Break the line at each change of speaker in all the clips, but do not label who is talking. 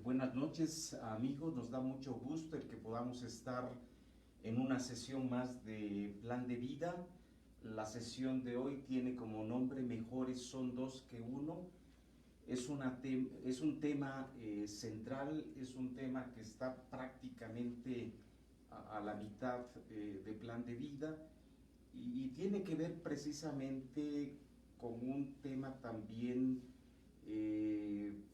Buenas noches, amigos. Nos da mucho gusto el que podamos estar en una sesión más de Plan de Vida. La sesión de hoy tiene como nombre Mejores son dos que uno. Es un tema central, es un tema que está prácticamente a la mitad de Plan de Vida y tiene que ver precisamente con un tema también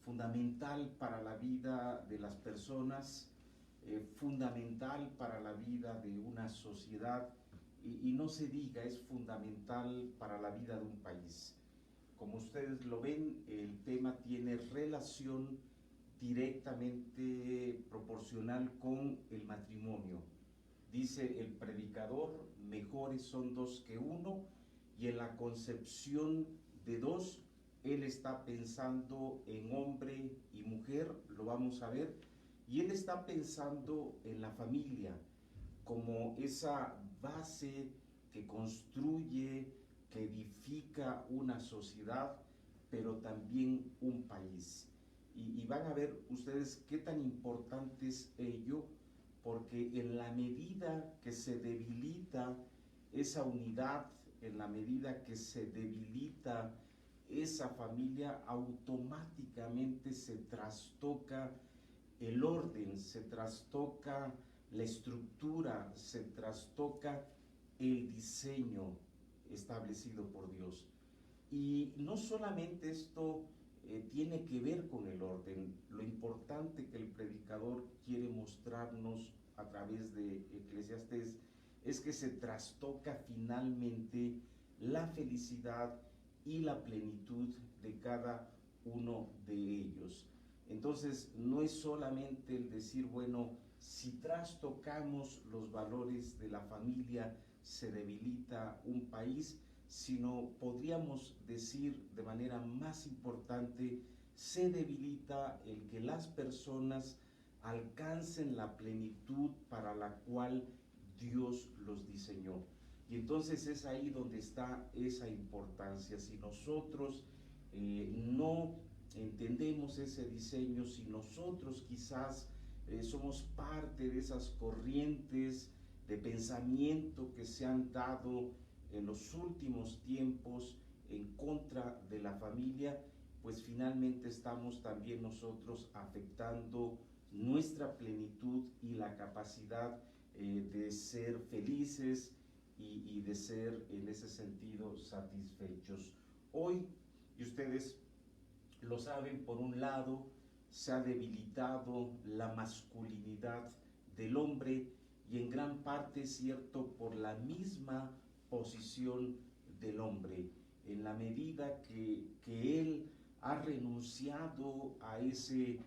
fundamental para la vida de las personas, fundamental para la vida de una sociedad y no se diga, es fundamental para la vida de un país. Como ustedes lo ven, el tema tiene relación directamente proporcional con el matrimonio. Dice el predicador, mejores son dos que uno, y en la concepción de dos, él está pensando en hombre y mujer, lo vamos a ver, y él está pensando en la familia como esa base que construye, que edifica una sociedad, pero también un país. Y van a ver ustedes qué tan importante es ello, porque en la medida que se debilita esa unidad, en la medida que se debilita esa familia, automáticamente se trastoca el orden, se trastoca la estructura, se trastoca el diseño establecido por Dios. Y no solamente esto tiene que ver con el orden, lo importante que el predicador quiere mostrarnos a través de Eclesiastés es que se trastoca finalmente la felicidad y la plenitud de cada uno de ellos. Entonces, no es solamente el decir, bueno, si trastocamos los valores de la familia, se debilita un país, sino podríamos decir de manera más importante, se debilita el que las personas alcancen la plenitud para la cual Dios los diseñó. Y entonces es ahí donde está esa importancia. Si nosotros no entendemos ese diseño, si nosotros quizás somos parte de esas corrientes de pensamiento que se han dado en los últimos tiempos en contra de la familia, pues finalmente estamos también nosotros afectando nuestra plenitud y la capacidad de ser felices y de ser en ese sentido satisfechos. Hoy, y ustedes lo saben, por un lado se ha debilitado la masculinidad del hombre, y en gran parte es cierto por la misma posición del hombre, en la medida que él ha renunciado a ese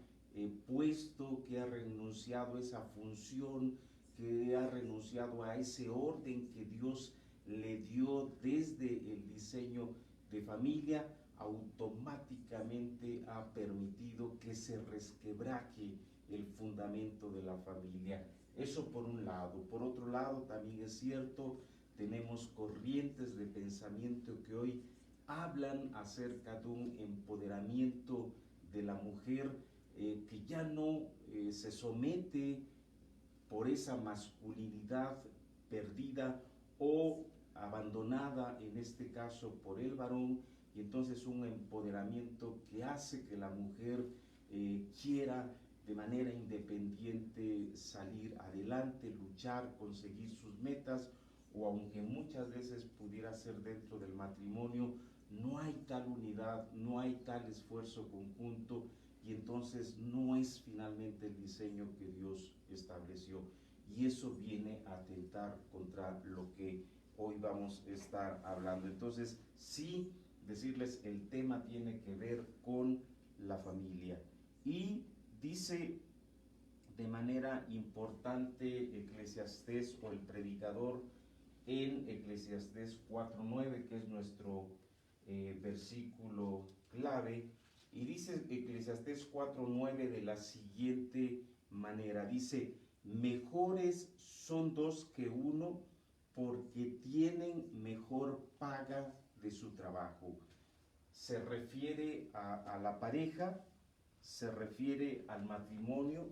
puesto, que ha renunciado a esa función, que ha renunciado a ese orden que Dios le dio desde el diseño de familia, automáticamente ha permitido que se resquebraje el fundamento de la familia. Eso por un lado. Por otro lado, también es cierto, tenemos corrientes de pensamiento que hoy hablan acerca de un empoderamiento de la mujer que ya no se somete por esa masculinidad perdida o abandonada, en este caso por el varón, y entonces un empoderamiento que hace que la mujer quiera de manera independiente salir adelante, luchar, conseguir sus metas, o aunque muchas veces pudiera ser dentro del matrimonio, no hay tal unidad, no hay tal esfuerzo conjunto, y entonces no es finalmente el diseño que Dios estableció. Y eso viene a atentar contra lo que hoy vamos a estar hablando. Entonces, sí, decirles, el tema tiene que ver con la familia. Y dice de manera importante Eclesiastés, o el predicador, en Eclesiastés 4:9, que es nuestro versículo clave, y dice Eclesiastés 4:9 de la siguiente manera, dice: mejores son dos que uno, porque tienen mejor paga de su trabajo. Se refiere a la pareja, se refiere al matrimonio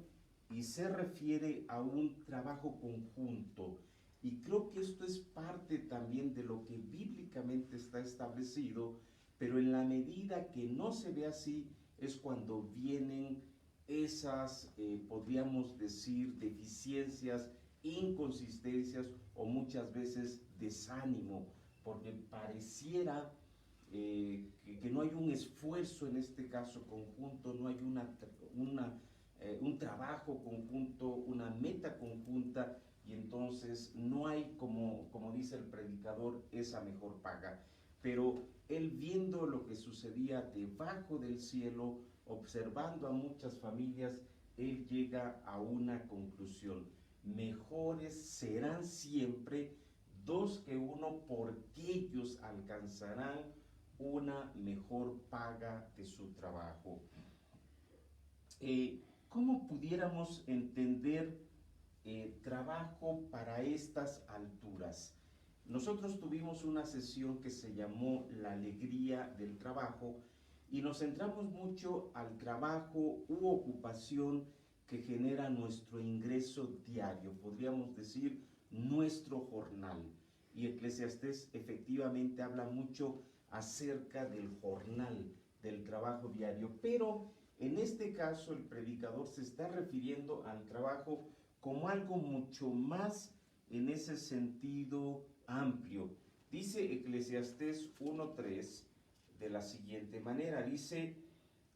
y se refiere a un trabajo conjunto. Y creo que esto es parte también de lo que bíblicamente está establecido, pero en la medida que no se ve así es cuando vienen esas, podríamos decir, deficiencias, inconsistencias o muchas veces desánimo, porque pareciera que no hay un esfuerzo en este caso conjunto, no hay un trabajo conjunto, una meta conjunta, y entonces no hay, como dice el predicador, esa mejor paga. Pero él, viendo lo que sucedía debajo del cielo, observando a muchas familias, él llega a una conclusión: mejores serán siempre dos que uno, porque ellos alcanzarán una mejor paga de su trabajo. ¿Cómo pudiéramos entender trabajo para estas alturas? Nosotros tuvimos una sesión que se llamó La alegría del trabajo, y nos centramos mucho al trabajo u ocupación que genera nuestro ingreso diario, podríamos decir nuestro jornal. Y Eclesiastés efectivamente habla mucho acerca del jornal, del trabajo diario, pero en este caso el predicador se está refiriendo al trabajo como algo mucho más en ese sentido amplio. Dice Eclesiastés 1:3: de la siguiente manera. Dice,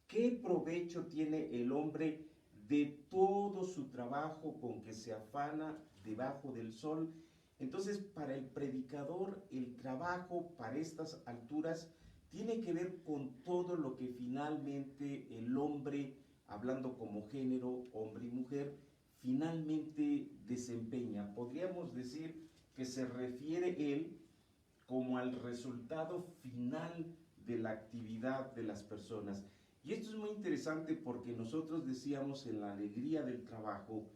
¿qué provecho tiene el hombre de todo su trabajo con que se afana debajo del sol? Entonces, para el predicador, el trabajo para estas alturas tiene que ver con todo lo que finalmente el hombre, hablando como género, hombre y mujer, finalmente desempeña. Podríamos decir que se refiere él como al resultado final de la actividad de las personas. Y esto es muy interesante porque nosotros decíamos en la alegría del trabajo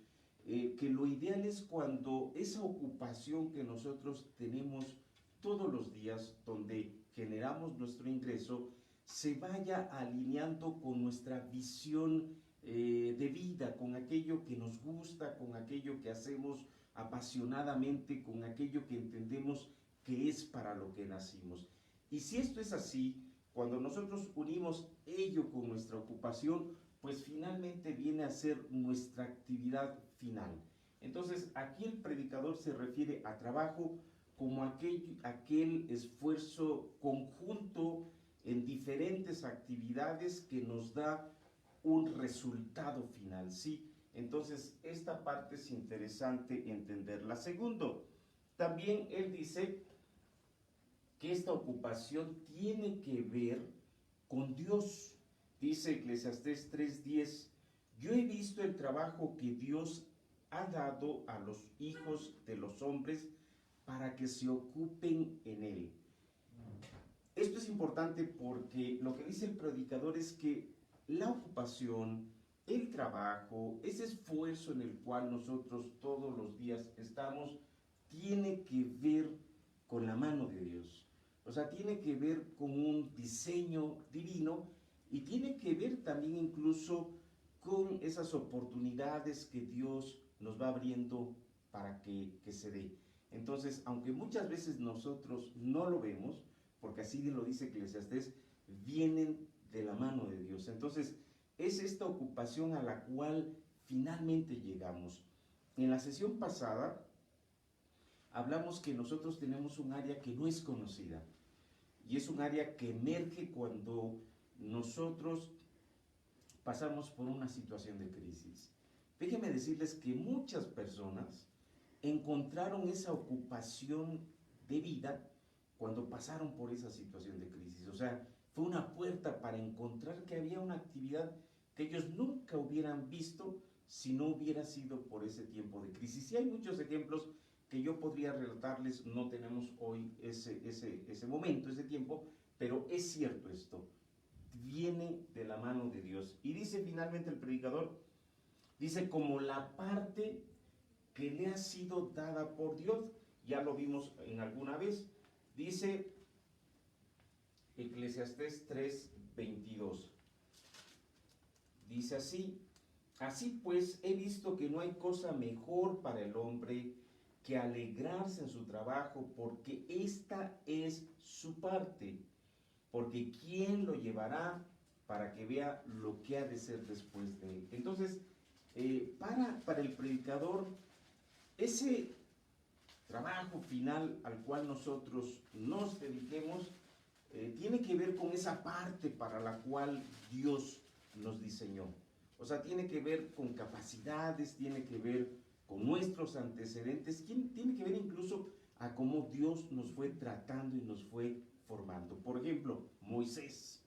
que lo ideal es cuando esa ocupación que nosotros tenemos todos los días, donde generamos nuestro ingreso, se vaya alineando con nuestra visión de vida, con aquello que nos gusta, con aquello que hacemos apasionadamente, con aquello que entendemos que es para lo que nacimos. Y si esto es así, cuando nosotros unimos ello con nuestra ocupación, pues finalmente viene a ser nuestra actividad final. Entonces, aquí el predicador se refiere a trabajo como aquel esfuerzo conjunto en diferentes actividades que nos da un resultado final, ¿sí? Entonces, esta parte es interesante entenderla. Segundo, también él dice que esta ocupación tiene que ver con Dios. Dice Eclesiastés 3:10, yo he visto el trabajo que Dios ha dado a los hijos de los hombres para que se ocupen en él. Esto es importante porque lo que dice el predicador es que la ocupación, el trabajo, ese esfuerzo en el cual nosotros todos los días estamos, tiene que ver con la mano de Dios. O sea, tiene que ver con un diseño divino y tiene que ver también incluso con esas oportunidades que Dios nos va abriendo para que se dé. Entonces, aunque muchas veces nosotros no lo vemos, porque así lo dice Eclesiastés, vienen de la mano de Dios. Entonces, es esta ocupación a la cual finalmente llegamos. En la sesión pasada hablamos que nosotros tenemos un área que no es conocida y es un área que emerge cuando nosotros pasamos por una situación de crisis. Déjenme decirles que muchas personas encontraron esa ocupación de vida cuando pasaron por esa situación de crisis. O sea, fue una puerta para encontrar que había una actividad que ellos nunca hubieran visto si no hubiera sido por ese tiempo de crisis. Y hay muchos ejemplos que yo podría relatarles, no tenemos hoy ese momento, ese tiempo, pero es cierto esto, viene de la mano de Dios. Y dice finalmente el predicador, dice como la parte que le ha sido dada por Dios, ya lo vimos en alguna vez, dice Eclesiastés 3:22, dice así, así pues he visto que no hay cosa mejor para el hombre que alegrarse en su trabajo, porque esta es su parte, porque ¿quién lo llevará para que vea lo que ha de ser después de él? Entonces, para el predicador, ese trabajo final al cual nosotros nos dediquemos tiene que ver con esa parte para la cual Dios nos diseñó. O sea, tiene que ver con capacidades, tiene que ver con nuestros antecedentes, tiene que ver incluso a cómo Dios nos fue tratando y nos fue formando. Por ejemplo, Moisés.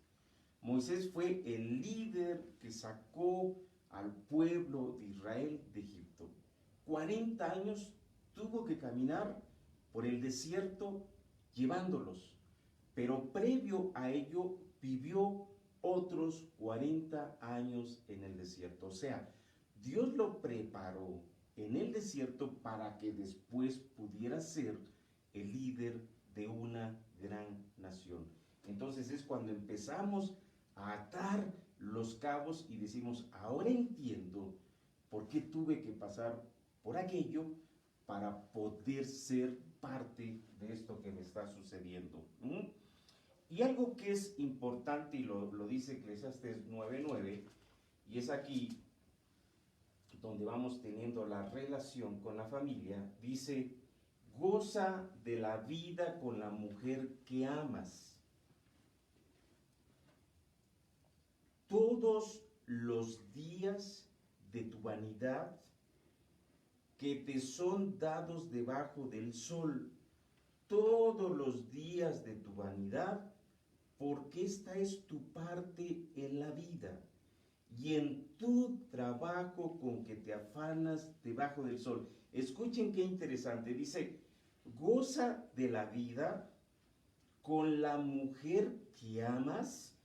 Moisés fue el líder que sacó al pueblo de Israel de Egipto. 40 años tuvo que caminar por el desierto llevándolos, pero previo a ello vivió otros 40 años en el desierto. O sea, Dios lo preparó en el desierto para que después pudiera ser el líder de una gran nación. Entonces es cuando empezamos a atar los cabos y decimos, ahora entiendo por qué tuve que pasar por aquello para poder ser parte de esto que me está sucediendo. Y algo que es importante, y lo dice Eclesiastés 9:9, y es aquí donde vamos teniendo la relación con la familia, dice, goza de la vida con la mujer que amas. todos los días de tu vanidad que te son dados debajo del sol, todos los días de tu vanidad, porque esta es tu parte en la vida y en tu trabajo con que te afanas debajo del sol. Escuchen qué interesante, dice, goza de la vida con la mujer que amas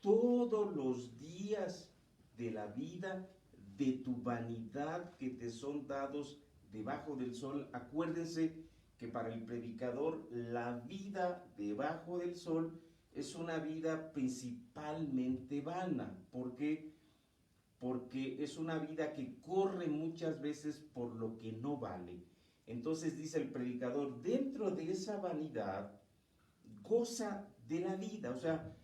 todos los días de la vida de tu vanidad que te son dados debajo del sol. Acuérdense que para el predicador la vida debajo del sol es una vida principalmente vana. ¿Por qué? Porque es una vida que corre muchas veces por lo que no vale. Entonces dice el predicador, dentro de esa vanidad, goza de la vida, o sea,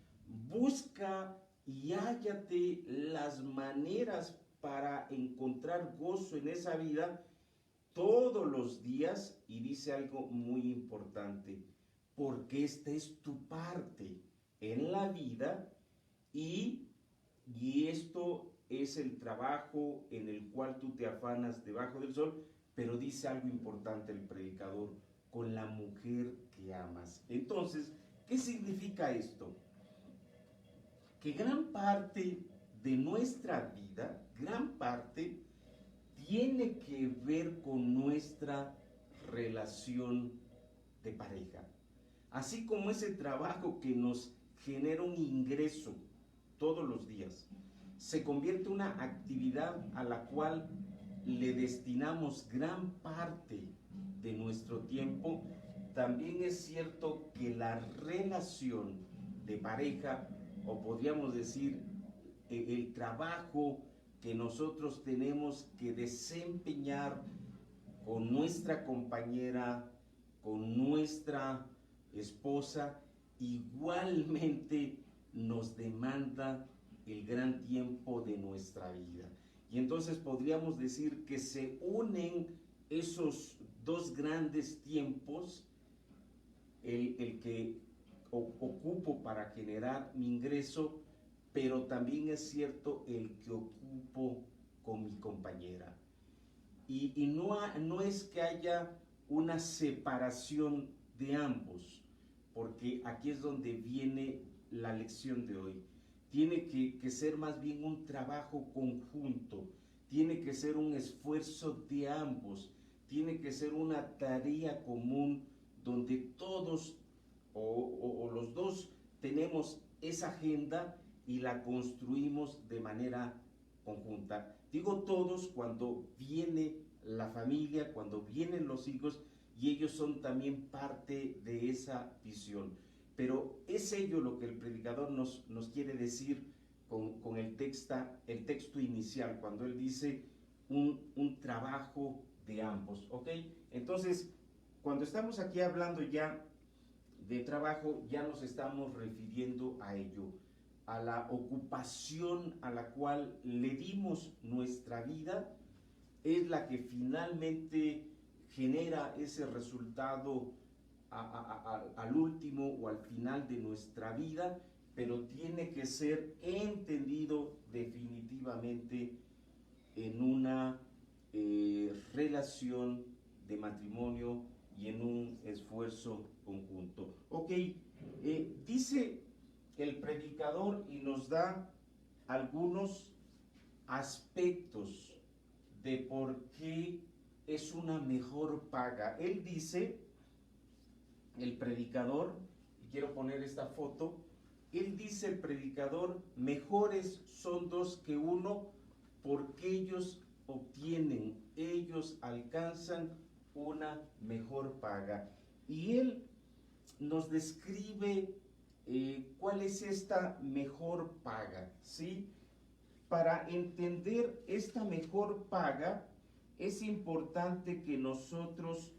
busca y hállate las maneras para encontrar gozo en esa vida todos los días. Y dice algo muy importante, porque esta es tu parte en la vida y esto es el trabajo en el cual tú te afanas debajo del sol. Pero dice algo importante el predicador, con la mujer que amas. Entonces, ¿qué significa esto? Que gran parte de nuestra vida, gran parte, tiene que ver con nuestra relación de pareja. Así como ese trabajo que nos genera un ingreso todos los días, se convierte en una actividad a la cual le destinamos gran parte de nuestro tiempo. También es cierto que la relación de pareja, o podríamos decir el trabajo que nosotros tenemos que desempeñar con nuestra compañera, con nuestra esposa, igualmente nos demanda el gran tiempo de nuestra vida. Y entonces podríamos decir que se unen esos dos grandes tiempos, el que ocupo para generar mi ingreso, pero también es cierto el que ocupo con mi compañera. Y no es que haya una separación de ambos, porque aquí es donde viene la lección de hoy. Tiene que ser más bien un trabajo conjunto, tiene que ser un esfuerzo de ambos, tiene que ser una tarea común donde todos o los dos tenemos esa agenda y la construimos de manera conjunta. Digo todos cuando viene la familia, cuando vienen los hijos, y ellos son también parte de esa visión. Pero es ello lo que el predicador nos quiere decir con el texto inicial, cuando él dice un trabajo de ambos, ¿ok? Entonces, cuando estamos aquí hablando ya de trabajo, ya nos estamos refiriendo a ello, a la ocupación a la cual le dimos nuestra vida, es la que finalmente genera ese resultado al último o al final de nuestra vida, pero tiene que ser entendido definitivamente en una relación de matrimonio y en un esfuerzo conjunto. Ok, dice el predicador y nos da algunos aspectos de por qué es una mejor paga. Él dice, el predicador, y quiero poner esta foto, él dice, el predicador, mejores son dos que uno porque ellos obtienen, ellos alcanzan una mejor paga. Y él nos describe cuál es esta mejor paga, ¿sí? Para entender esta mejor paga, es importante que nosotros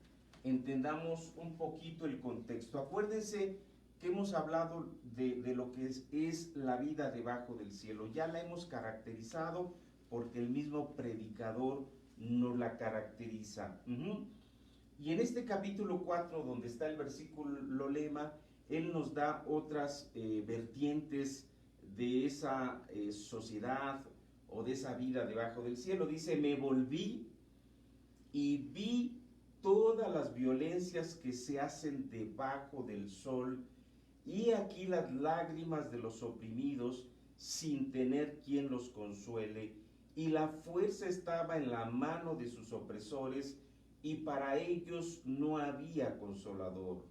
entendamos un poquito el contexto. Acuérdense que hemos hablado de lo que es la vida debajo del cielo. Ya la hemos caracterizado porque el mismo predicador nos la caracteriza. Y en este capítulo 4, donde está el versículo lema, él nos da otras vertientes de esa sociedad o de esa vida debajo del cielo. Dice, me volví y vi todas las violencias que se hacen debajo del sol, y aquí las lágrimas de los oprimidos sin tener quien los consuele, y la fuerza estaba en la mano de sus opresores, y para ellos no había consolador.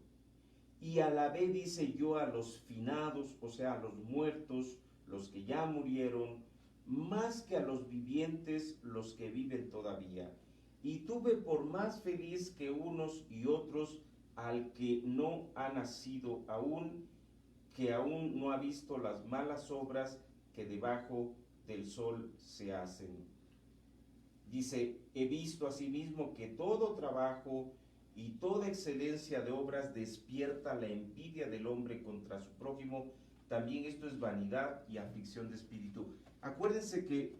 Y alabé, dice yo, a los finados, o sea, a los muertos, los que ya murieron, más que a los vivientes, los que viven todavía. Y tuve por más feliz que unos y otros al que no ha nacido aún, que aún no ha visto las malas obras que debajo del sol se hacen. Dice, he visto asimismo que todo trabajo y toda excelencia de obras despierta la envidia del hombre contra su prójimo. También esto es vanidad y aflicción de espíritu. Acuérdense que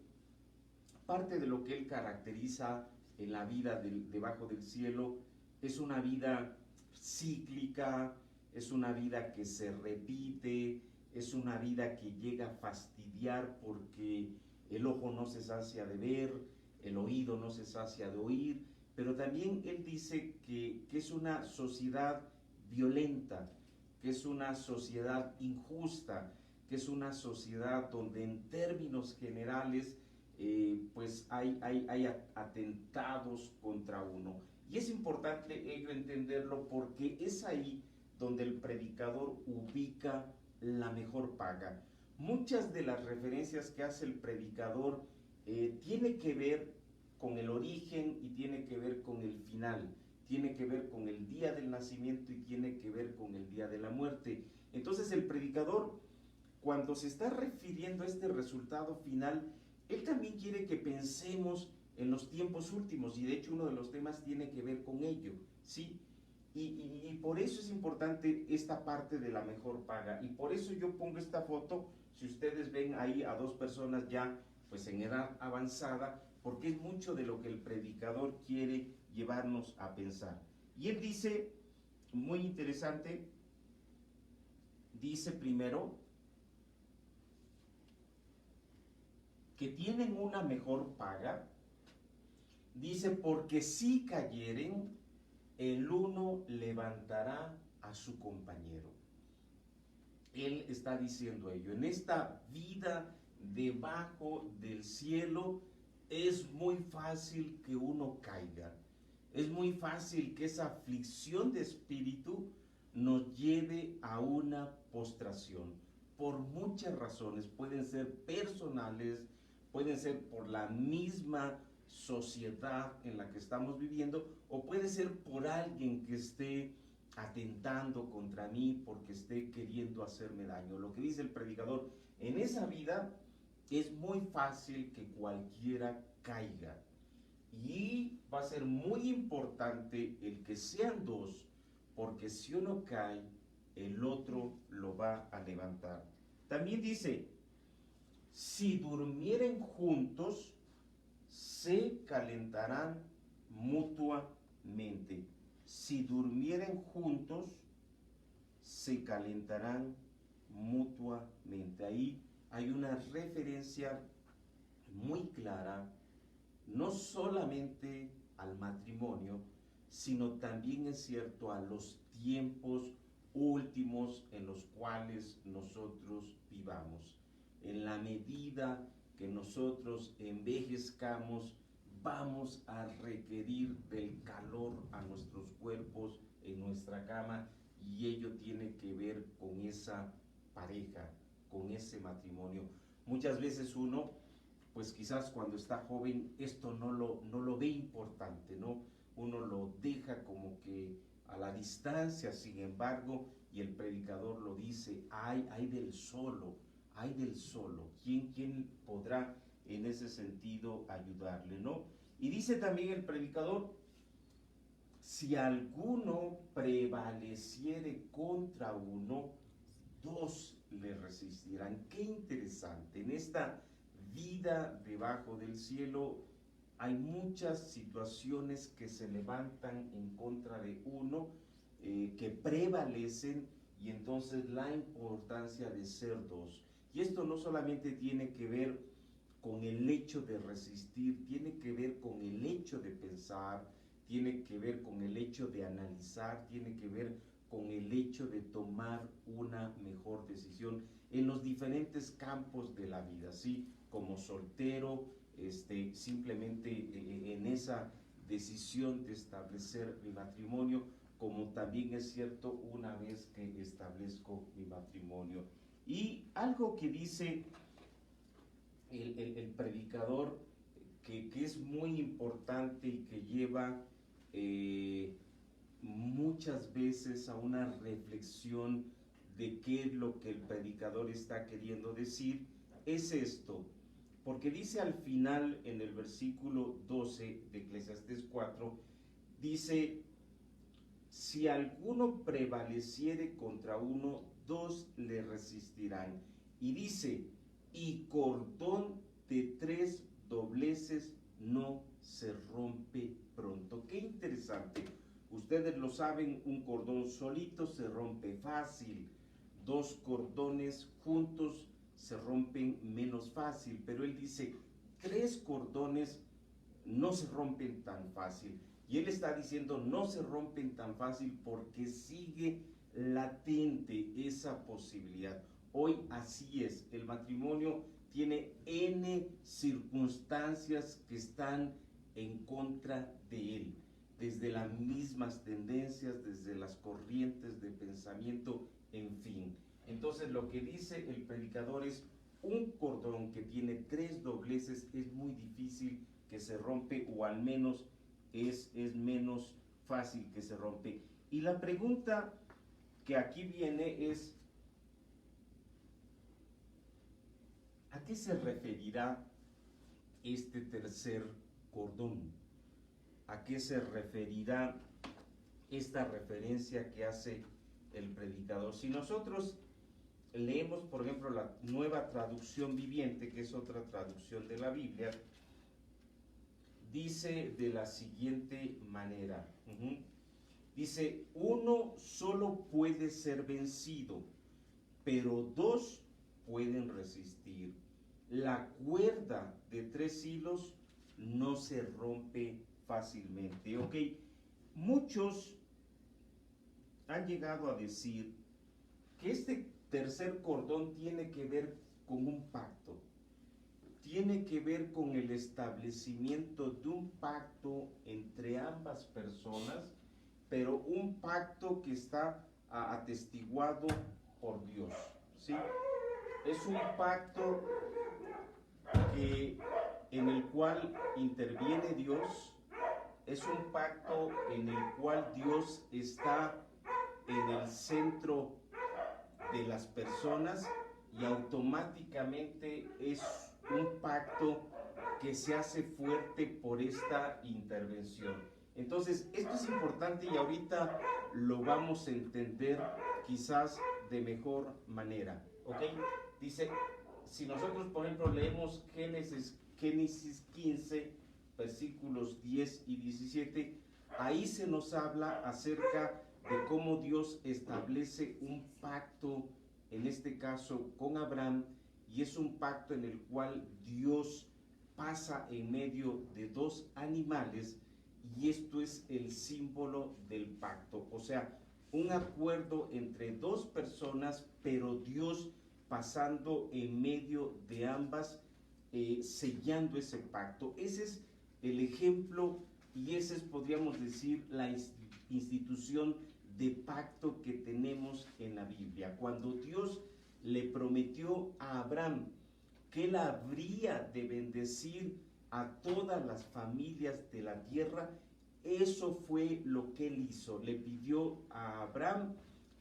parte de lo que él caracteriza en la vida debajo del cielo es una vida cíclica, es una vida que se repite, es una vida que llega a fastidiar porque el ojo no se sacia de ver, el oído no se sacia de oír, pero también él dice que es una sociedad violenta, que es una sociedad injusta, que es una sociedad donde en términos generales pues hay atentados contra uno. Y es importante entenderlo porque es ahí donde el predicador ubica la mejor paga. Muchas de las referencias que hace el predicador tiene que ver con el origen y tiene que ver con el final, tiene que ver con el día del nacimiento y tiene que ver con el día de la muerte. Entonces el predicador, cuando se está refiriendo a este resultado final, él también quiere que pensemos en los tiempos últimos, y de hecho uno de los temas tiene que ver con ello, ¿sí? Y por eso es importante esta parte de la mejor paga, y por eso yo pongo esta foto, si ustedes ven ahí a dos personas ya pues en edad avanzada, porque es mucho de lo que el predicador quiere llevarnos a pensar. Y él dice, muy interesante, dice primero, que tienen una mejor paga, dice, porque si cayeren, el uno levantará a su compañero. Él está diciendo ello. En esta vida debajo del cielo es muy fácil que uno caiga. Es muy fácil que esa aflicción de espíritu nos lleve a una postración. Por muchas razones, pueden ser personales, pueden ser por la misma sociedad en la que estamos viviendo, o puede ser por alguien que esté atentando contra mí porque esté queriendo hacerme daño. Lo que dice el predicador, en esa vida es muy fácil que cualquiera caiga, y va a ser muy importante el que sean dos, porque si uno cae, el otro lo va a levantar. También dice, si durmieren juntos, se calentarán mutuamente. Si durmieren juntos, se calentarán mutuamente. Ahí hay una referencia muy clara, no solamente al matrimonio, sino también es cierto a los tiempos últimos en los cuales nosotros vivamos. En la medida que nosotros envejezcamos, vamos a requerir del calor a nuestros cuerpos en nuestra cama, y ello tiene que ver con esa pareja, con ese matrimonio. Muchas veces uno, pues quizás cuando está joven, esto no lo ve importante, ¿no? Uno lo deja como que a la distancia, sin embargo, y el predicador lo dice, hay del solo, hay del solo. ¿Quién podrá en ese sentido ayudarle, no? Y dice también el predicador, si alguno prevaleciere contra uno, dos le resistirán. Qué interesante. En esta vida debajo del cielo hay muchas situaciones que se levantan en contra de uno, que prevalecen, y entonces la importancia de ser dos. Y esto no solamente tiene que ver con el hecho de resistir, tiene que ver con el hecho de pensar, tiene que ver con el hecho de analizar, tiene que ver con el hecho de tomar una mejor decisión en los diferentes campos de la vida, ¿sí? Como soltero, simplemente en esa decisión de establecer mi matrimonio, como también es cierto una vez que establezco mi matrimonio. Y algo que dice el predicador, que es muy importante y que lleva muchas veces a una reflexión de qué es lo que el predicador está queriendo decir, es esto. Porque dice al final, en el versículo 12 de Eclesiastés 4, dice: si alguno prevaleciere contra uno, dos le resistirán. Y dice: y cordón de 3 dobleces no se rompe pronto. Qué interesante. Ustedes lo saben, un cordón solito se rompe fácil, 2 cordones juntos se rompen menos fácil, pero él dice 3 cordones no se rompen tan fácil. Y él está diciendo no se rompen tan fácil porque sigue latente esa posibilidad. Hoy así es, el matrimonio tiene N circunstancias que están en contra de él, desde las mismas tendencias, desde las corrientes de pensamiento, en fin. Entonces lo que dice el predicador es: un cordón que tiene 3 dobleces es muy difícil que se rompe, o al menos es menos fácil que se rompe. Y la pregunta que aquí viene es: ¿a qué se referirá este tercer cordón? ¿A qué se referirá esta referencia que hace el predicador? Si nosotros leemos, por ejemplo, la Nueva Traducción Viviente, que es otra traducción de la Biblia, dice de la siguiente manera. Dice: uno solo puede ser vencido, pero 2 pueden resistir. La cuerda de 3 hilos no se rompe fácilmente. Ok, muchos han llegado a decir que este tercer cordón tiene que ver con un pacto, tiene que ver con el establecimiento de un pacto entre ambas personas, pero un pacto que está atestiguado por Dios, ¿sí? Es un pacto en el cual interviene Dios, es un pacto en el cual Dios está en el centro de las personas, y automáticamente es un pacto que se hace fuerte por esta intervención. Entonces, esto es importante y ahorita lo vamos a entender quizás de mejor manera, ¿ok? Dice, si nosotros, por ejemplo, leemos Génesis 15, versículos 10 y 17, ahí se nos habla acerca de cómo Dios establece un pacto, en este caso con Abraham, y es un pacto en el cual Dios pasa en medio de 2 animales, y esto es el símbolo del pacto, o sea, un acuerdo entre 2 personas, pero Dios pasando en medio de ambas, sellando ese pacto. Ese es el ejemplo, y esa es, podríamos decir, la institución de pacto que tenemos en la Biblia. Cuando Dios le prometió a Abraham que él habría de bendecir a todas las familias de la tierra, eso fue lo que él hizo. Le pidió a Abraham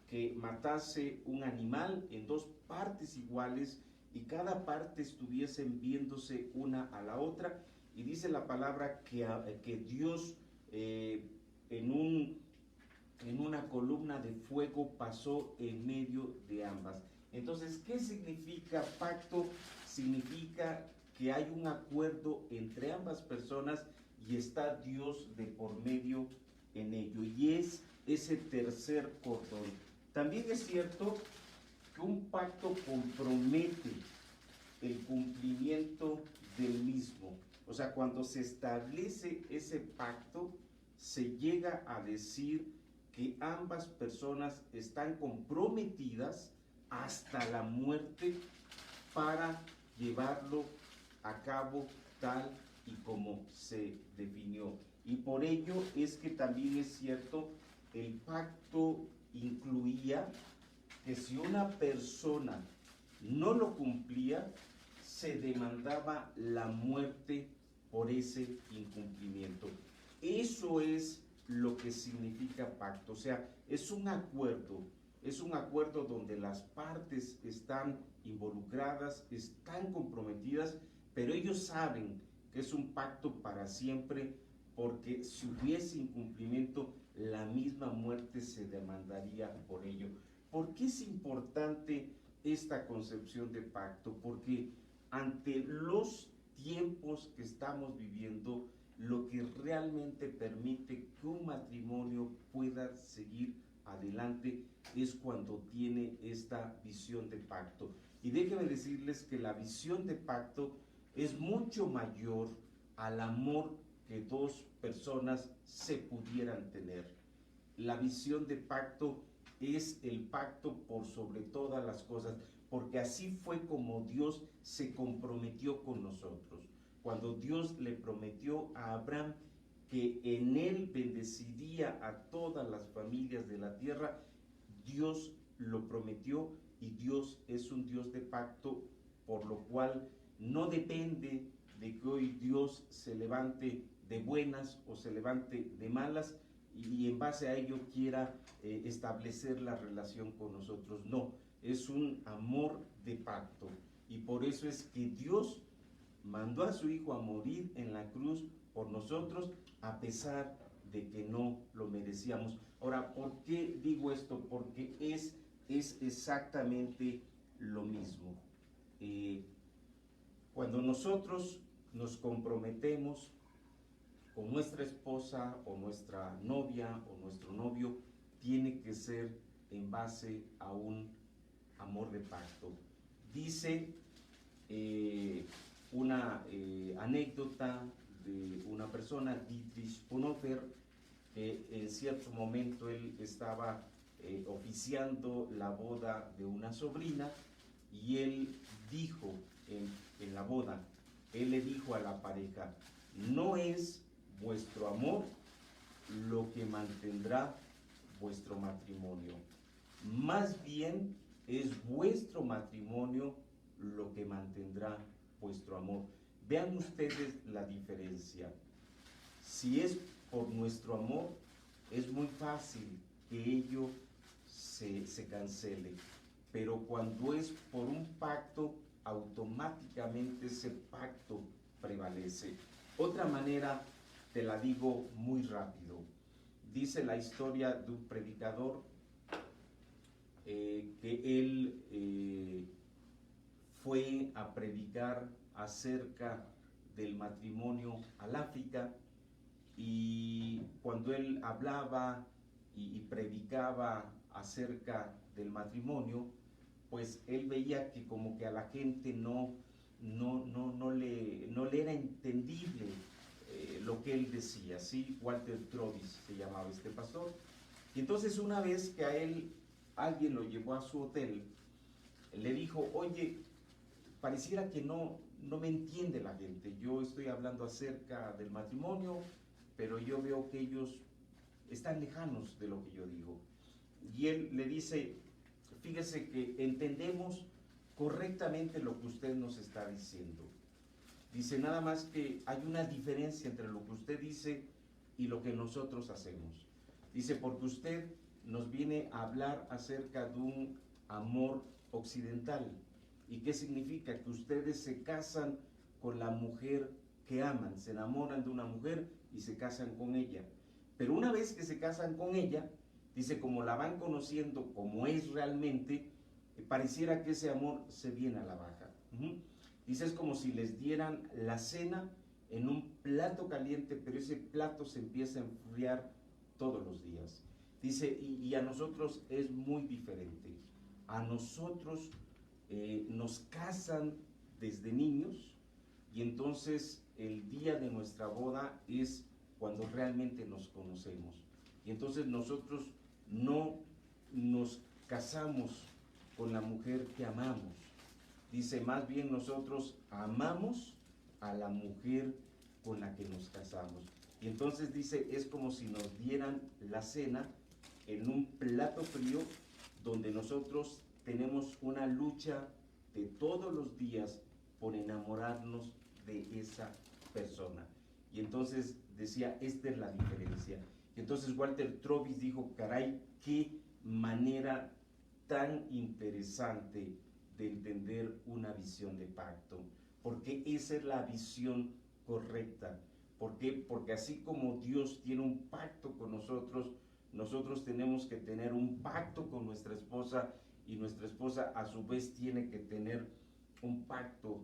que matase un animal en 2 partes iguales, y cada parte estuviesen viéndose una a la otra, y dice la palabra que Dios en una columna de fuego pasó en medio de ambas. Entonces, ¿qué significa pacto? Significa que hay un acuerdo entre ambas personas y está Dios de por medio en ello, y es ese tercer cordón. También es cierto que un pacto compromete el cumplimiento del mismo. O sea, cuando se establece ese pacto, se llega a decir que ambas personas están comprometidas hasta la muerte para llevarlo a cabo tal y como se definió. Y por ello es que también es cierto, el pacto incluía que si una persona no lo cumplía, se demandaba la muerte por ese incumplimiento. Eso es lo que significa pacto, o sea, es un acuerdo donde las partes están involucradas, están comprometidas, pero ellos saben que es un pacto para siempre, porque si hubiese incumplimiento, la misma muerte se demandaría por ello. ¿Por qué es importante esta concepción de pacto? Porque ante los tiempos que estamos viviendo, lo que realmente permite que un matrimonio pueda seguir adelante es cuando tiene esta visión de pacto. Y déjenme decirles que la visión de pacto es mucho mayor al amor que dos personas se pudieran tener. La visión de pacto es el pacto por sobre todas las cosas, porque así fue como Dios se comprometió con nosotros. Cuando Dios le prometió a Abraham que en él bendeciría a todas las familias de la tierra, Dios lo prometió, y Dios es un Dios de pacto, por lo cual no depende de que hoy Dios se levante de buenas o se levante de malas y en base a ello quiera establecer la relación con nosotros. No, es un amor de pacto, y por eso es que Dios mandó a su Hijo a morir en la cruz por nosotros, a pesar de que no lo merecíamos. Ahora, ¿por qué digo esto? Porque es exactamente lo mismo. Cuando nosotros nos comprometemos con nuestra esposa o nuestra novia o nuestro novio, tiene que ser en base a un amor de pacto. Dice una anécdota de una persona, Dietrich Bonhoeffer, que en cierto momento él estaba oficiando la boda de una sobrina, y él dijo en la boda, él le dijo a la pareja: no es vuestro amor lo que mantendrá vuestro matrimonio, más bien es vuestro matrimonio lo que mantendrá vuestro amor. Vean ustedes la diferencia. Si es por nuestro amor, es muy fácil que ello se cancele, pero cuando es por un pacto, automáticamente ese pacto prevalece. Otra manera, te la digo muy rápido. Dice la historia de un predicador que él fue a predicar acerca del matrimonio al África, y cuando él hablaba y predicaba acerca del matrimonio, pues él veía que como que a la gente no le era entendible lo que él decía, ¿sí? Walter Trovis se llamaba este pastor. Y entonces una vez que a él alguien lo llevó a su hotel, le dijo: oye, pareciera que no me entiende la gente, yo estoy hablando acerca del matrimonio, pero yo veo que ellos están lejanos de lo que yo digo. Y él le dice: fíjese que entendemos correctamente lo que usted nos está diciendo. Dice, nada más que hay una diferencia entre lo que usted dice y lo que nosotros hacemos. Dice, porque usted nos viene a hablar acerca de un amor occidental. ¿Y qué significa? Que ustedes se casan con la mujer que aman, se enamoran de una mujer y se casan con ella. Pero una vez que se casan con ella, dice, como la van conociendo como es realmente, pareciera que ese amor se viene a la baja. Dice, es como si les dieran la cena en un plato caliente, pero ese plato se empieza a enfriar todos los días. Dice, y a nosotros es muy diferente. a nosotros nos casan desde niños y entonces el día de nuestra boda es cuando realmente nos conocemos. Y entonces nosotros no nos casamos con la mujer que amamos. Dice, más bien nosotros amamos a la mujer con la que nos casamos. Y entonces dice, es como si nos dieran la cena en un plato frío donde nosotros tenemos una lucha de todos los días por enamorarnos de esa persona. Y entonces decía, esta es la diferencia. Y entonces Walter Trovis dijo, caray, qué manera tan interesante de entender una visión de pacto, porque esa es la visión correcta. ¿Por qué? Porque así como Dios tiene un pacto con nosotros, nosotros tenemos que tener un pacto con nuestra esposa y nuestra esposa a su vez tiene que tener un pacto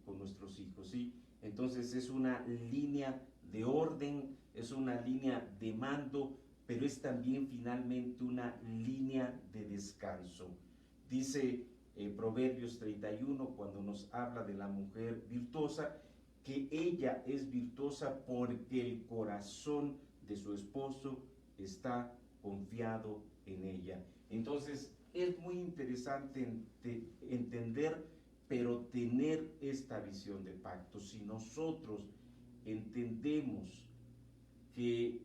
con nuestros hijos, ¿sí? Entonces es una línea de orden, es una línea de mando, pero es también finalmente una línea de descanso. Dice Proverbios 31, cuando nos habla de la mujer virtuosa, que ella es virtuosa porque el corazón de su esposo está confiado en ella. Entonces es muy interesante entender, pero tener esta visión de pacto. Si nosotros entendemos que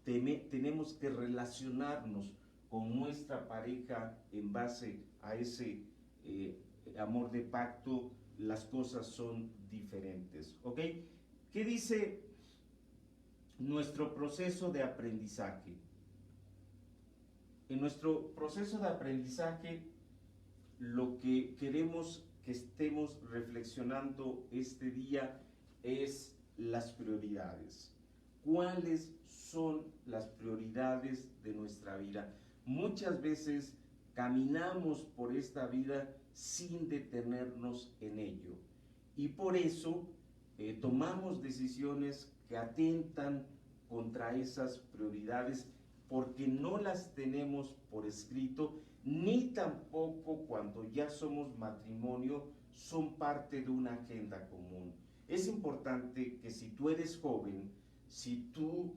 tenemos que relacionarnos con nuestra pareja en base a ese amor de pacto, las cosas son diferentes, ¿ok? ¿Qué dice nuestro proceso de aprendizaje? En nuestro proceso de aprendizaje, lo que queremos que estemos reflexionando este día es las prioridades. ¿Cuáles son las prioridades de nuestra vida? Muchas veces caminamos por esta vida sin detenernos en ello y por eso tomamos decisiones que atentan contra esas prioridades porque no las tenemos por escrito, ni tampoco cuando ya somos matrimonio son parte de una agenda común. Es importante que si tú eres joven, si tú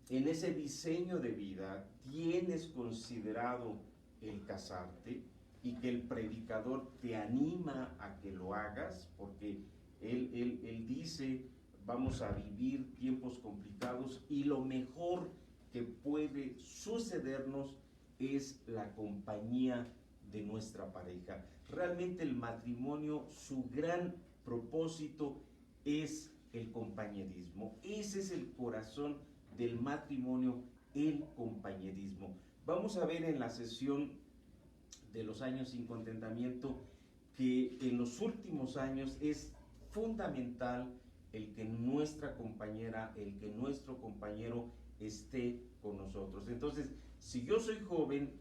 en ese diseño de vida tienes considerado el casarte y que el predicador te anima a que lo hagas, porque él dice, vamos a vivir tiempos complicados y lo mejor que puede sucedernos es la compañía de nuestra pareja. Realmente el matrimonio, su gran propósito es el compañerismo. Ese es el corazón del matrimonio, el compañerismo. Vamos a ver en la sesión de los años sin contentamiento que en los últimos años es fundamental el que nuestra compañera, el que nuestro compañero esté con nosotros. Entonces, si yo soy joven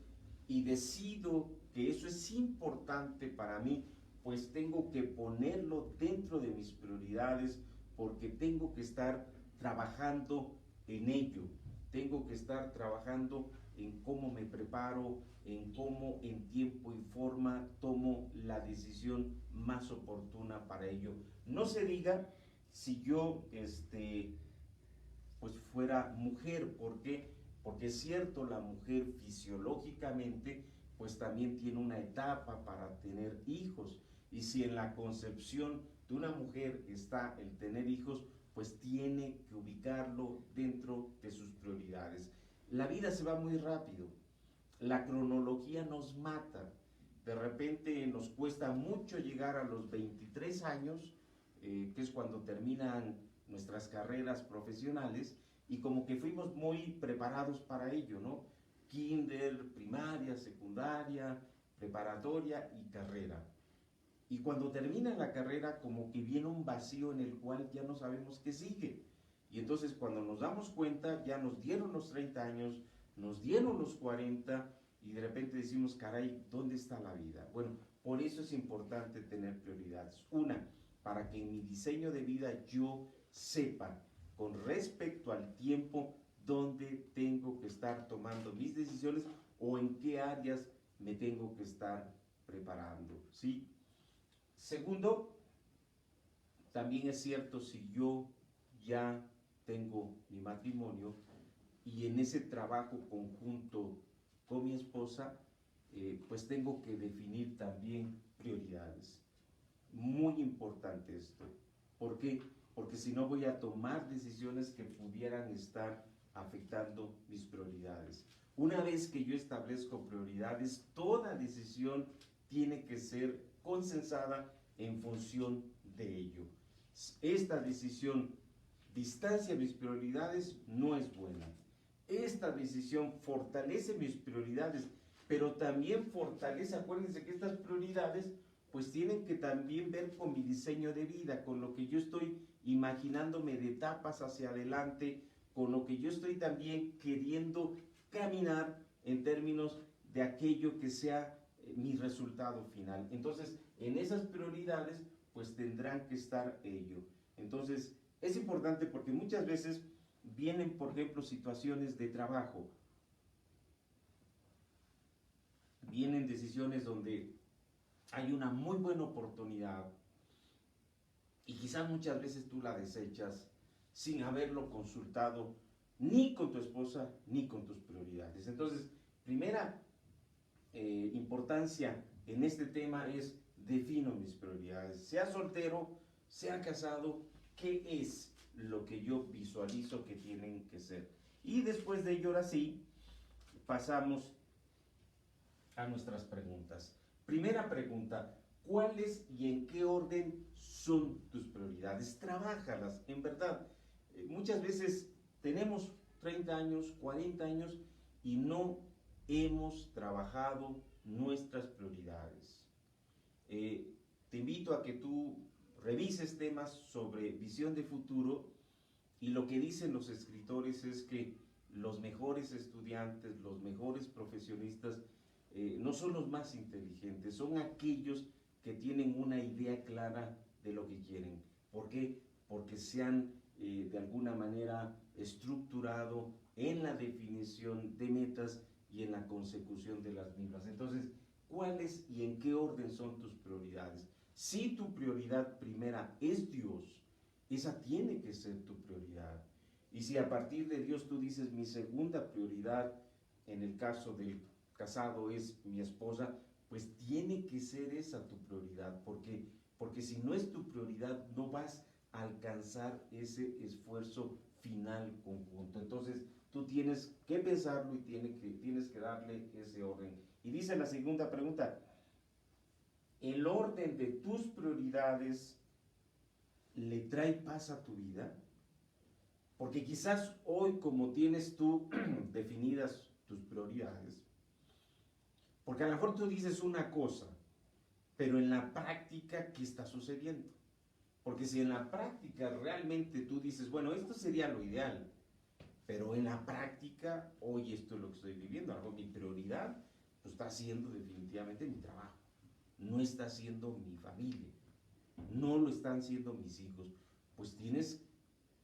y decido que eso es importante para mí, pues tengo que ponerlo dentro de mis prioridades porque tengo que estar trabajando en ello. Tengo que estar trabajando en cómo me preparo, en cómo en tiempo y forma tomo la decisión más oportuna para ello. No se diga si yo pues fuera mujer, ¿por qué? Porque es cierto, la mujer fisiológicamente pues también tiene una etapa para tener hijos, y si en la concepción de una mujer está el tener hijos, pues tiene que ubicarlo dentro de sus prioridades. La vida se va muy rápido, la cronología nos mata, de repente nos cuesta mucho llegar a los 23 años, que es cuando terminan nuestras carreras profesionales, y como que fuimos muy preparados para ello, ¿no? Kinder, primaria, secundaria, preparatoria y carrera. Y cuando termina la carrera, como que viene un vacío en el cual ya no sabemos qué sigue. Y entonces cuando nos damos cuenta, ya nos dieron los 30 años, nos dieron los 40 y de repente decimos, caray, ¿dónde está la vida? Bueno, por eso es importante tener prioridades. Una, para que en mi diseño de vida yo sepa con respecto al tiempo dónde tengo que estar tomando mis decisiones o en qué áreas me tengo que estar preparando, ¿sí? Segundo, también es cierto, si yo ya tengo mi matrimonio y en ese trabajo conjunto con mi esposa, pues tengo que definir también prioridades. Muy importante esto. ¿Por qué? Porque si no voy a tomar decisiones que pudieran estar afectando mis prioridades. Una vez que yo establezco prioridades, toda decisión tiene que ser consensada en función de ello. Esta decisión distancia mis prioridades, no es buena. Esta decisión fortalece mis prioridades, pero también fortalece, acuérdense que estas prioridades pues tienen que también ver con mi diseño de vida, con lo que yo estoy imaginándome de etapas hacia adelante, con lo que yo estoy también queriendo caminar en términos de aquello que sea mi resultado final. Entonces, en esas prioridades pues tendrán que estar ello. Entonces, es importante porque muchas veces vienen, por ejemplo, situaciones de trabajo, vienen decisiones donde hay una muy buena oportunidad y quizás muchas veces tú la desechas sin haberlo consultado ni con tu esposa ni con tus prioridades. Entonces, primera importancia en este tema es defino mis prioridades. Sea soltero, sea casado, ¿qué es lo que yo visualizo que tienen que ser? Y después de ello, ahora sí, pasamos a nuestras preguntas. Primera pregunta, ¿cuáles y en qué orden son tus prioridades? Trabájalas, en verdad. Muchas veces tenemos 30 años, 40 años y no hemos trabajado nuestras prioridades. Te invito a que tú revises temas sobre visión de futuro y lo que dicen los escritores es que los mejores estudiantes, los mejores profesionistas, no son los más inteligentes, son aquellos que tienen una idea clara de lo que quieren. ¿Por qué? Porque se han de alguna manera estructurado en la definición de metas y en la consecución de las mismas. Entonces, ¿cuáles y en qué orden son tus prioridades? Si tu prioridad primera es Dios, esa tiene que ser tu prioridad. Y si a partir de Dios tú dices, mi segunda prioridad, en el caso del casado, es mi esposa, pues tiene que ser esa tu prioridad. ¿Por qué? Porque si no es tu prioridad, no vas a alcanzar ese esfuerzo final conjunto. Entonces, tú tienes que pensarlo y tienes que darle ese orden. Y dice la segunda pregunta, ¿el orden de tus prioridades le trae paz a tu vida? Porque quizás hoy, como tienes tú definidas tus prioridades, porque a lo mejor tú dices una cosa, pero en la práctica, ¿qué está sucediendo? Porque si en la práctica realmente tú dices, bueno, esto sería lo ideal, pero en la práctica, hoy esto es lo que estoy viviendo, a lo mejor mi prioridad pues, está siendo definitivamente mi trabajo, no está siendo mi familia, no lo están siendo mis hijos, pues tienes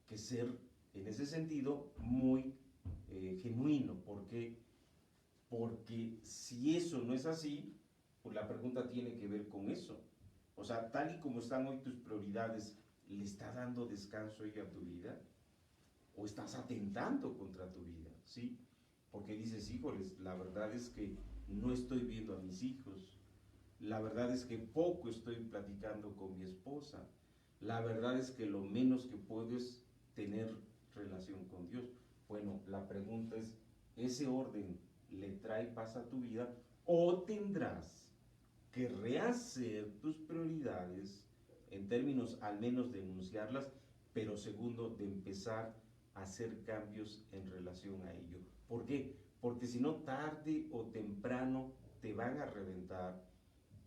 que ser en ese sentido muy genuino. ¿Por qué? Porque si eso no es así, pues la pregunta tiene que ver con eso. O sea, tal y como están hoy tus prioridades, ¿le está dando descanso hoy a tu vida? ¿O estás atentando contra tu vida? ¿Sí? Porque dices, híjoles, la verdad es que no estoy viendo a mis hijos. La verdad es que poco estoy platicando con mi esposa. La verdad es que lo menos que puedo es tener relación con Dios. Bueno, la pregunta es, ¿ese orden le trae paz a tu vida o tendrás que rehacer tus prioridades en términos al menos de enunciarlas, pero segundo, de empezar a hacer cambios en relación a ello? ¿Por qué? Porque si no, tarde o temprano te van a reventar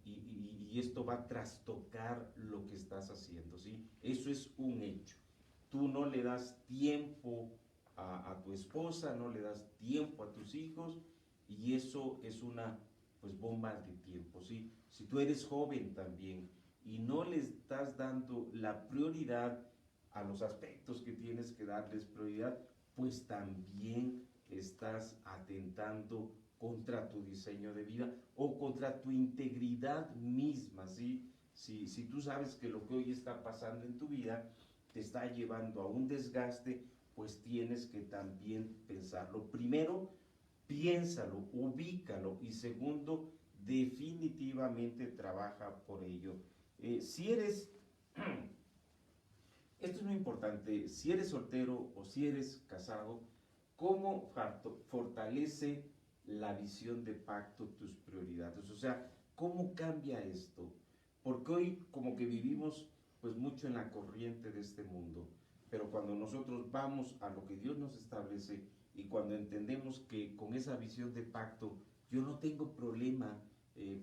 y esto va a trastocar lo que estás haciendo, ¿sí? Eso es un hecho. Tú no le das tiempo a tu esposa, no le das tiempo a tus hijos y eso es una pues bomba de tiempo, ¿sí? Si tú eres joven también y no le estás dando la prioridad a los aspectos que tienes que darles prioridad, pues también estás atentando contra tu diseño de vida o contra tu integridad misma, ¿sí? Si tú sabes que lo que hoy está pasando en tu vida te está llevando a un desgaste, pues tienes que también pensarlo. Primero, piénsalo, ubícalo y segundo, definitivamente trabaja por ello. Si eres, esto es muy importante, si eres soltero o si eres casado, ¿cómo fortalece la visión de pacto tus prioridades? O sea, ¿cómo cambia esto? Porque hoy como que vivimos pues mucho en la corriente de este mundo, pero cuando nosotros vamos a lo que Dios nos establece y cuando entendemos que con esa visión de pacto yo no tengo problema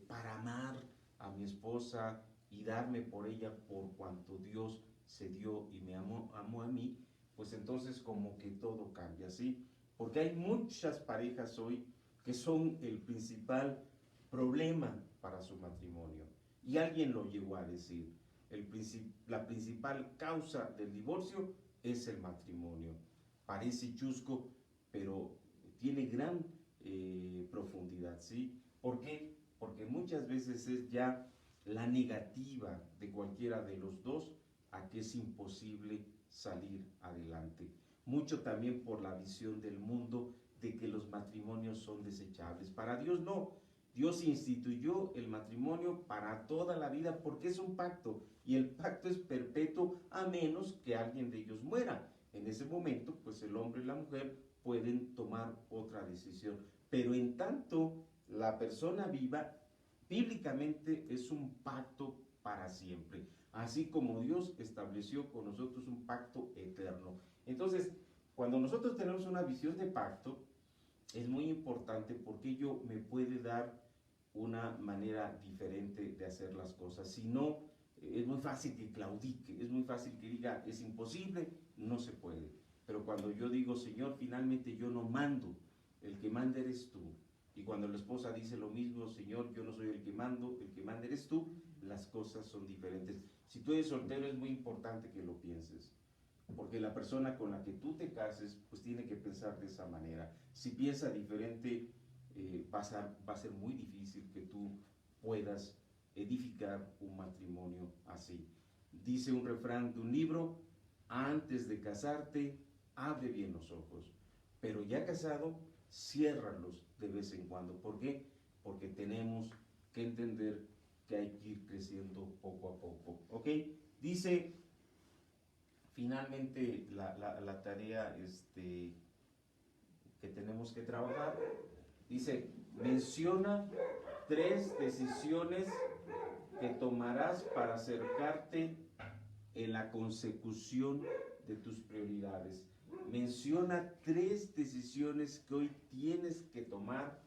para amar a mi esposa y darme por ella por cuanto Dios se dio y me amó a mí, pues entonces como que todo cambia, ¿sí? Porque hay muchas parejas hoy que son el principal problema para su matrimonio. Y alguien lo llegó a decir, la principal causa del divorcio es el matrimonio. Parece chusco, pero tiene gran profundidad, ¿sí? ¿Por qué? Porque muchas veces es ya la negativa de cualquiera de los dos a que es imposible salir adelante. Mucho también por la visión del mundo de que los matrimonios son desechables. Para Dios no. Dios instituyó el matrimonio para toda la vida porque es un pacto y el pacto es perpetuo a menos que alguien de ellos muera. En ese momento, pues el hombre y la mujer pueden tomar otra decisión. Pero en tanto la persona viva, bíblicamente es un pacto para siempre. Así como Dios estableció con nosotros un pacto eterno. Entonces, cuando nosotros tenemos una visión de pacto, es muy importante porque ello me puede dar una manera diferente de hacer las cosas. Si no, es muy fácil que claudique, es muy fácil que diga, es imposible, no se puede. Pero cuando yo digo, Señor, finalmente yo no mando, el que manda eres tú. Y cuando la esposa dice lo mismo, Señor, yo no soy el que manda eres tú, las cosas son diferentes. Si tú eres soltero es muy importante que lo pienses, porque la persona con la que tú te cases, pues tiene que pensar de esa manera. Si piensa diferente, va a ser muy difícil que tú puedas edificar un matrimonio así. Dice un refrán de un libro, antes de casarte, abre bien los ojos, pero ya casado, ciérralos de vez en cuando. ¿Por qué? Porque tenemos que entender que hay que ir creciendo poco a poco. ¿Ok? Dice finalmente la tarea que tenemos que trabajar. Dice, menciona 3 decisiones que tomarás para acercarte en la consecución de tus prioridades. Menciona 3 decisiones que hoy tienes que tomar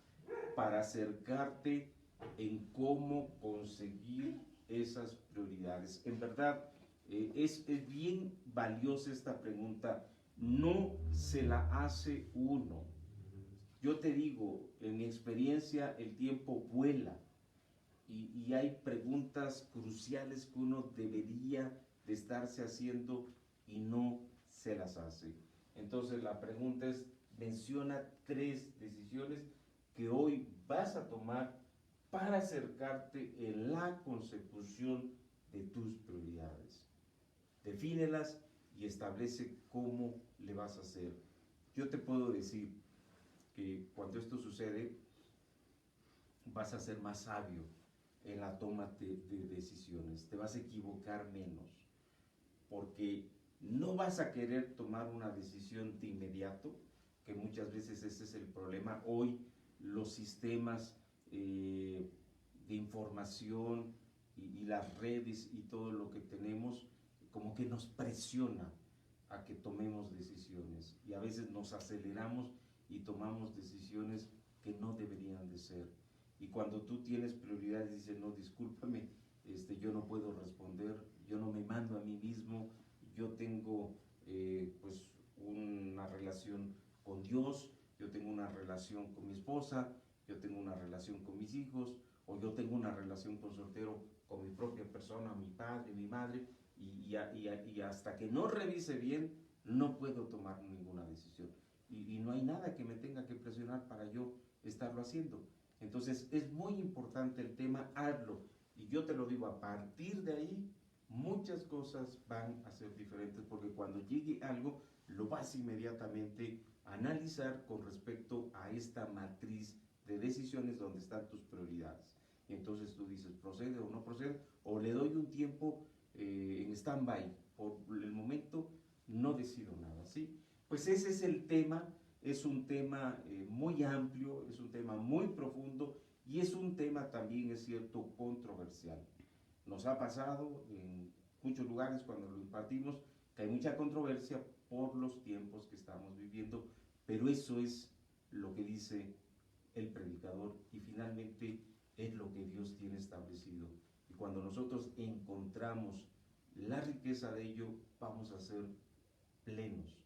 para acercarte en cómo conseguir esas prioridades. En verdad, es bien valiosa esta pregunta. No se la hace uno. Yo te digo, en mi experiencia, el tiempo vuela y hay preguntas cruciales que uno debería de estarse haciendo y no se las hace. Entonces la pregunta es, menciona 3 decisiones que hoy vas a tomar para acercarte en la consecución de tus prioridades. Defínelas y establece cómo le vas a hacer. Yo te puedo decir que cuando esto sucede, vas a ser más sabio en la toma de decisiones, te vas a equivocar menos, porque no vas a querer tomar una decisión de inmediato, que muchas veces ese es el problema. Hoy los sistemas de información y las redes y todo lo que tenemos, como que nos presiona a que tomemos decisiones y a veces nos aceleramos y tomamos decisiones que no deberían de ser. Y cuando tú tienes prioridades, dices, no, discúlpame, yo no puedo responder, yo no me mando a mí mismo, yo tengo pues una relación con Dios, yo tengo una relación con mi esposa, yo tengo una relación con mis hijos, o yo tengo una relación con soltero con mi propia persona, mi padre, mi madre, y hasta que no revise bien, no puedo tomar ninguna decisión. Y no hay nada que me tenga que presionar para yo estarlo haciendo. Entonces es muy importante el tema, hazlo. Y yo te lo digo, a partir de ahí muchas cosas van a ser diferentes, porque cuando llegue algo lo vas inmediatamente a analizar con respecto a esta matriz de decisiones donde están tus prioridades. Y entonces tú dices, procede o no procede, o le doy un tiempo en stand-by, por el momento no decido nada, ¿sí? Pues ese es el tema, es un tema muy amplio, es un tema muy profundo y es un tema también, es cierto, controversial. Nos ha pasado en muchos lugares cuando lo impartimos que hay mucha controversia por los tiempos que estamos viviendo, pero eso es lo que dice el predicador y finalmente es lo que Dios tiene establecido. Y cuando nosotros encontramos la riqueza de ello, vamos a ser plenos,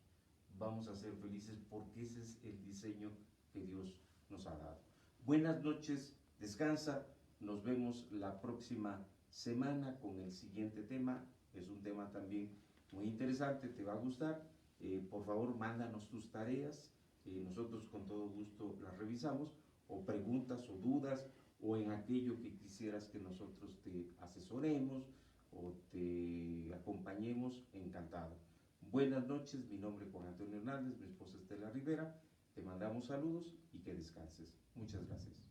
vamos a ser felices porque ese es el diseño que Dios nos ha dado. Buenas noches, descansa, nos vemos la próxima semana con el siguiente tema. Es un tema también muy interesante, te va a gustar. Por favor, mándanos tus tareas, nosotros con todo gusto las revisamos, o preguntas o dudas, o en aquello que quisieras que nosotros te asesoremos o te acompañemos, encantado. Buenas noches, mi nombre es Juan Antonio Hernández, mi esposa Estela Rivera, te mandamos saludos y que descanses. Muchas gracias.